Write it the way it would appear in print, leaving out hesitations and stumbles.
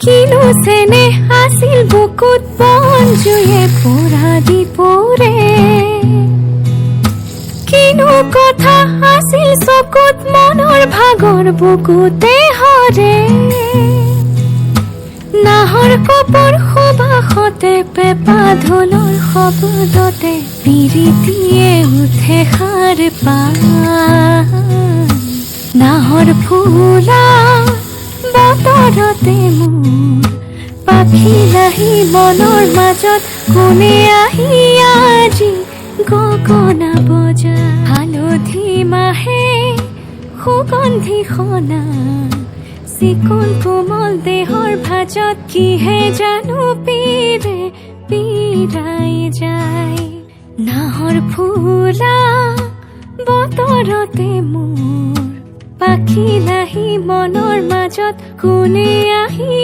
কিনো চেনেহ আছিল বুকুত বন জুয়ে পুৰা দিপুৰে, কিনো কথা আছিল চকুত মনৰ ভাগৰ বুকুতে হৰে। নাহৰ কপৰ সুবাসতে পেপা ঢোলৰ শব্দতে পিৰিতিয়ে উঠে সাৰ পান। নাহৰ ফুলা বতৰতে মোৰ পাখি লাহি মনৰ মাজত কোনে আহি আজি গগনা বজা। হালধি মাহে সুগন্ধি সনা চিকুণ কোমল দেহৰ ভাজত কিহে জানো পীৰে পীৰাই যায়। নাহৰ ফুলা বতৰতে মোৰ পাখি লাহি মনৰ মাজত কোনে আহি